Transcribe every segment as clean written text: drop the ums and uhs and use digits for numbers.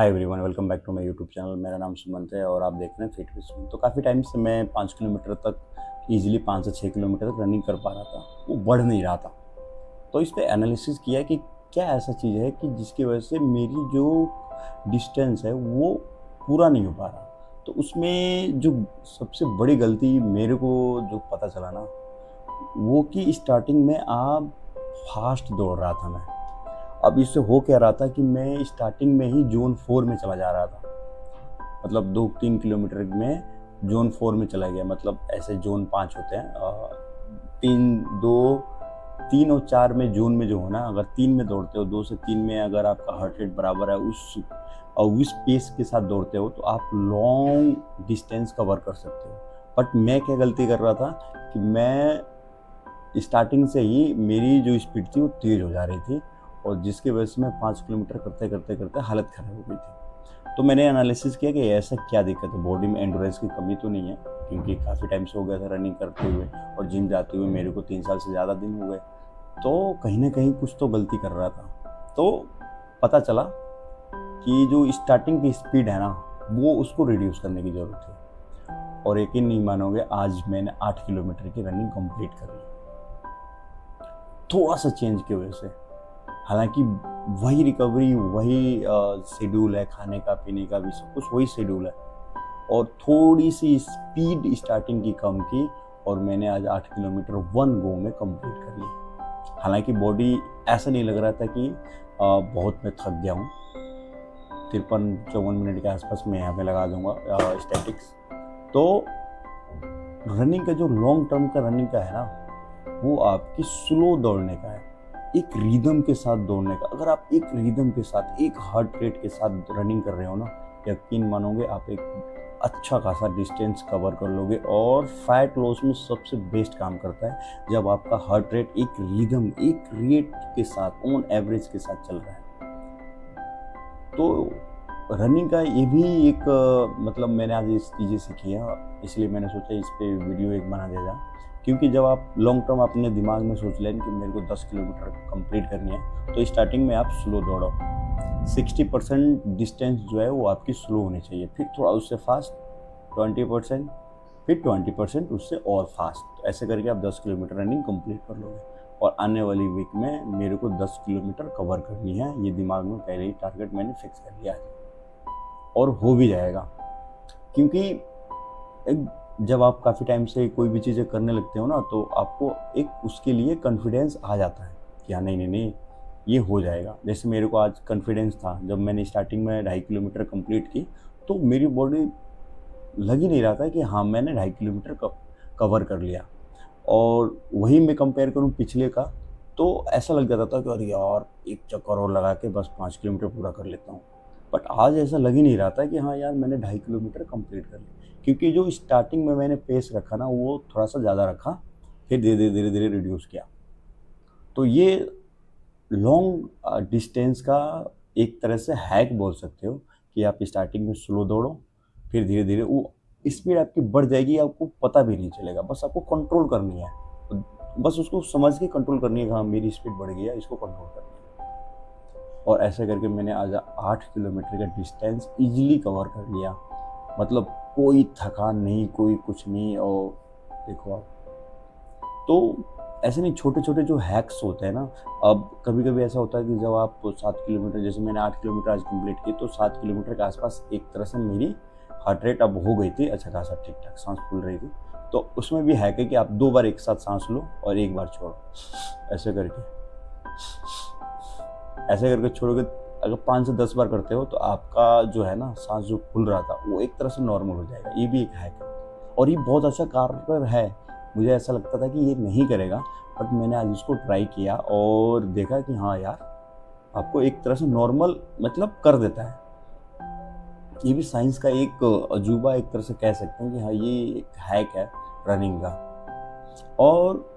Hi everyone, welcome back to my YouTube channel. मेरा नाम सुमंत है और आप देख रहे हैं फिट विद सुमंत। तो काफ़ी टाइम से मैं 5 किलोमीटर तक ईजिली 5 से 6 किलोमीटर तक रनिंग कर पा रहा था, वो बढ़ नहीं रहा था। तो इस पे एनालिसिस किया कि क्या ऐसा चीज़ है कि जिसकी वजह से मेरी जो डिस्टेंस है वो पूरा नहीं हो पा रहा। तो उसमें जो सबसे बड़ी गलती मेरे को जो पता चला ना, वो कि स्टार्टिंग में आप फास्ट दौड़ रहा था मैं। अब इससे हो क्या रहा था कि मैं स्टार्टिंग में ही ज़ोन 4 में चला जा रहा था। मतलब 2-3 किलोमीटर में ज़ोन 4 में चला गया। मतलब ऐसे ज़ोन 5 होते हैं, 3 और 4 में ज़ोन में जो हो ना, अगर 3 में दौड़ते हो, 2 से 3 में अगर आपका हार्ट रेट बराबर है उस पेस के साथ दौड़ते हो तो आप लॉन्ग डिस्टेंस कवर कर सकते हो। बट मैं क्या गलती कर रहा था कि मैं स्टार्टिंग से ही मेरी जो स्पीड थी वो तेज़ हो जा रही थी, और जिसकी वजह से मैं 5 किलोमीटर करते करते करते हालत ख़राब हो गई थी। तो मैंने एनालिसिस किया कि ऐसा क्या दिक्कत है, बॉडी में एंड्योरेंस की कमी तो नहीं है, क्योंकि काफ़ी टाइम से हो गया था रनिंग करते हुए और जिम जाते हुए मेरे को 3 साल से ज़्यादा दिन हो गए। तो कहीं न कहीं कुछ तो गलती कर रहा था। तो पता चला कि जो स्टार्टिंग की स्पीड है ना, वो उसको रिड्यूस करने की ज़रूरत है। और यकीन नहीं मानोगे, आज मैंने 8 किलोमीटर की रनिंग कंप्लीट कर ली, थोड़ा-सा चेंज की वजह से। हालाँकि वही रिकवरी, वही शेड्यूल है, खाने का, पीने का भी सब कुछ वही शेड्यूल है, और थोड़ी-सी स्पीड स्टार्टिंग की कम की, और मैंने आज 8 किलोमीटर 1 गो में कंप्लीट कर ली। हालाँकि बॉडी ऐसा नहीं लग रहा था कि बहुत मैं थक गया हूँ। 53-54 मिनट के आसपास मैं यहाँ पे लगा दूँगा स्टैटिक्स। तो रनिंग का जो लॉन्ग टर्म का रनिंग का है ना, वो आपकी स्लो दौड़ने का है, एक रिदम के साथ दौड़ने का। अगर आप एक रिदम के साथ, एक हार्ट रेट के साथ रनिंग कर रहे हो ना, यकीन मानोगे आप एक अच्छा खासा डिस्टेंस कवर कर लोगे। और फैट लॉस में सबसे बेस्ट काम करता है जब आपका हार्ट रेट एक रिदम, एक रेट के साथ, ऑन एवरेज के साथ चल रहा है। तो रनिंग का ये भी एक मतलब मैंने आज इस चीज़ें सीखी है, इसलिए मैंने सोचा इस पे वीडियो एक बना देगा। क्योंकि जब आप लॉन्ग टर्म अपने दिमाग में सोच लें कि मेरे को 10 किलोमीटर कंप्लीट करनी है, तो स्टार्टिंग में आप स्लो दौड़ो। 60% डिस्टेंस जो है वो आपकी स्लो होनी चाहिए, फिर थोड़ा उससे फास्ट 20%, फिर 20% उससे और फास्ट। ऐसे करके आप 10 किलोमीटर रनिंग कंप्लीट कर लोगे। और आने वाली वीक में मेरे को 10 किलोमीटर कवर करनी है, ये दिमाग में पहले ही टारगेट मैंने फिक्स कर लिया है, और हो भी जाएगा। क्योंकि एक जब आप काफ़ी टाइम से कोई भी चीज़ें करने लगते हो ना, तो आपको एक उसके लिए कॉन्फिडेंस आ जाता है कि हाँ, नहीं नहीं नहीं, ये हो जाएगा। जैसे मेरे को आज कॉन्फिडेंस था जब मैंने स्टार्टिंग में 2.5 किलोमीटर कंप्लीट की, तो मेरी बॉडी लग ही नहीं रहा था कि हाँ, मैंने 2.5 किलोमीटर कवर कर लिया। और वही मैं कंपेयर करूँ पिछले का, तो ऐसा लग जाता था कि अरे यार, एक चक्कर और लगा के बस 5 किलोमीटर पूरा कर लेता हूँ। बट आज ऐसा लग ही नहीं रहा था कि हाँ यार, मैंने 2.5 किलोमीटर कंप्लीट कर ली। क्योंकि जो स्टार्टिंग में मैंने पेस रखा ना, वो थोड़ा-सा ज़्यादा रखा, फिर धीरे-धीरे रिड्यूस किया। तो ये लॉन्ग डिस्टेंस का एक तरह से हैक बोल सकते हो कि आप स्टार्टिंग में स्लो दौड़ो, फिर धीरे-धीरे वो स्पीड आपकी बढ़ जाएगी, आपको पता भी नहीं चलेगा। बस आपको कंट्रोल करनी है। बस उसको समझ के कंट्रोल करनी है कि हाँ, मेरी स्पीड बढ़ गई है, इसको कंट्रोल करनी है। और ऐसे करके मैंने आज 8 किलोमीटर का डिस्टेंस ईज़िली कवर कर लिया। मतलब कोई थकान नहीं, कोई कुछ नहीं। और देखो आप, तो ऐसे नहीं, छोटे-छोटे जो हैक्स होते हैं ना, अब कभी-कभी ऐसा होता है कि जब आप 7 किलोमीटर, जैसे मैंने 8 किलोमीटर आज कंप्लीट की, तो 7 किलोमीटर के आसपास एक तरह से मेरी हार्ट रेट अब हो गई थी अच्छा खासा ठीक-ठाक, साँस फूल रही थी। तो उसमें भी हैक है कि आप 2 बार एक साथ साँस लो और 1 बार छोड़ो, ऐसे करके। ऐसे करके छोड़ोगे, अगर 5 से 10 बार करते हो तो आपका जो है ना, साँस जो फूल रहा था वो एक तरह से नॉर्मल हो जाएगा। ये भी एक हैक है, और ये बहुत अच्छा कारगर है। मुझे ऐसा लगता था कि ये नहीं करेगा, बट मैंने आज इसको ट्राई किया और देखा कि हाँ यार, आपको एक तरह से नॉर्मल मतलब कर देता है। ये भी साइंस का एक अजूबा एक तरह से कह सकते हैं कि हाँ, ये एक हैक है रनिंग का। और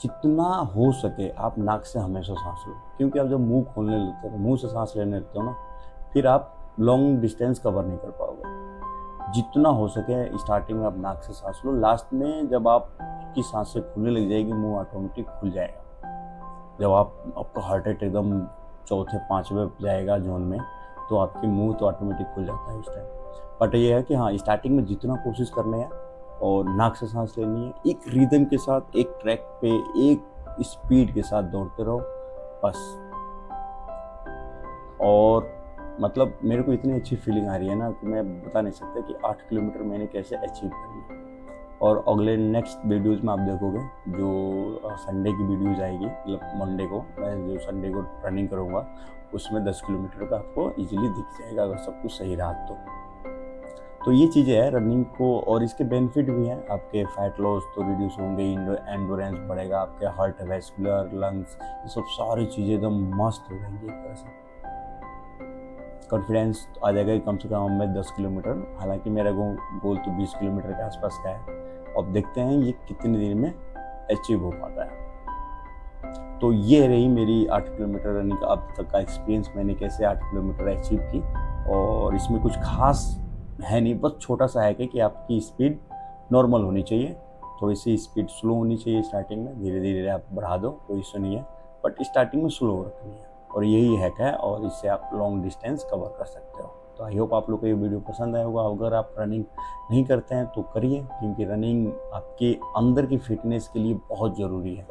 जितना हो सके आप नाक से हमेशा सांस लो, क्योंकि आप जब मुंह खोलने लगते हो, मुंह से सांस लेने लगते हो ना, फिर आप लॉन्ग डिस्टेंस कवर नहीं कर पाओगे। जितना हो सके स्टार्टिंग में आप नाक से सांस लो, लास्ट में जब आपकी सांसें खुलने लग जाएगी, मुंह ऑटोमेटिक खुल जाएगा। जब आपका हार्ट रेट एकदम चौथे पाँचवें जाएगा जोन में, तो आपके मुंह तो ऑटोमेटिक खुल जाता है उस टाइम। बट ये है कि हाँ, स्टार्टिंग में जितना कोशिश करने हैं और नाक से सांस लेनी है, एक रिदम के साथ, एक ट्रैक पे, एक स्पीड के साथ दौड़ते रहो बस। और मतलब मेरे को इतनी अच्छी फीलिंग आ रही है ना कि मैं बता नहीं सकता कि 8 किलोमीटर मैंने कैसे अचीव करी है। और अगले नेक्स्ट वीडियोस में आप देखोगे जो संडे की वीडियोस आएगी, मतलब मंडे को मैं जो संडे को रनिंग करूँगा उसमें 10 किलोमीटर का आपको इजीली दिख जाएगा अगर सब कुछ सही रहा तो ये चीज़ें हैं रनिंग को, और इसके बेनिफिट भी हैं। आपके फैट लॉस तो रिड्यूस होंगे, एंडोरेंस बढ़ेगा, आपके हार्ट वेस्कुलर लंग्स ये सब सारी चीज़ें एकदम मस्त हो जाएंगी एक तरह से। कॉन्फिडेंस आ जाएगा कि कम से कम मैं 10 किलोमीटर, हालांकि मेरा गोल तो 20 किलोमीटर के आसपास का है। अब देखते हैं ये कितने दिन में अचीव हो पाता है। तो ये रही मेरी 8 किलोमीटर रनिंग का अब तक का एक्सपीरियंस, मैंने कैसे 8 किलोमीटर अचीव की। और इसमें कुछ खास है नहीं, बस छोटा सा है कि आपकी स्पीड नॉर्मल होनी चाहिए, थोड़ी सी स्पीड स्लो होनी चाहिए स्टार्टिंग में, धीरे धीरे आप बढ़ा दो, कोई इशू नहीं है, बट स्टार्टिंग में स्लो रखनी है। और यही हैक है, और इससे आप लॉन्ग डिस्टेंस कवर कर सकते हो। तो आई होप आप लोग को ये वीडियो पसंद आया होगा। अगर आप रनिंग नहीं करते हैं तो करिए, क्योंकि रनिंग आपके अंदर की फिटनेस के लिए बहुत ज़रूरी है।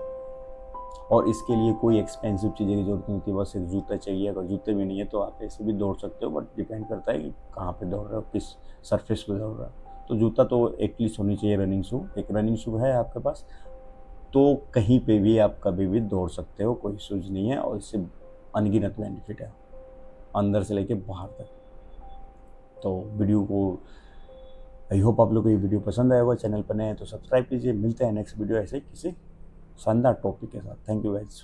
और इसके लिए कोई एक्सपेंसिव चीज़ें की ज़रूरत नहीं होती, बस एक जूता चाहिए। अगर जूते भी नहीं है तो आप ऐसे भी दौड़ सकते हो, बट डिपेंड करता है कि कहाँ पे दौड़ रहे हो, किस सरफेस पे दौड़ रहे हो। तो जूता तो एटलीस्ट होनी चाहिए, रनिंग शू। एक रनिंग शू है आपके पास तो कहीं पे भी आप कभी भी दौड़ सकते हो, कोई इशूज़ नहीं है। और इससे अनगिनत बेनिफिट है अंदर से लेके बाहर तक। तो वीडियो को आई होप आप लोग को ये वीडियो पसंद आया होगा। चैनल पर नए हैं तो सब्सक्राइब कीजिए। मिलते हैं नेक्स्ट वीडियो ऐसे किसी शानदार टॉपिक के साथ। Thank you guys.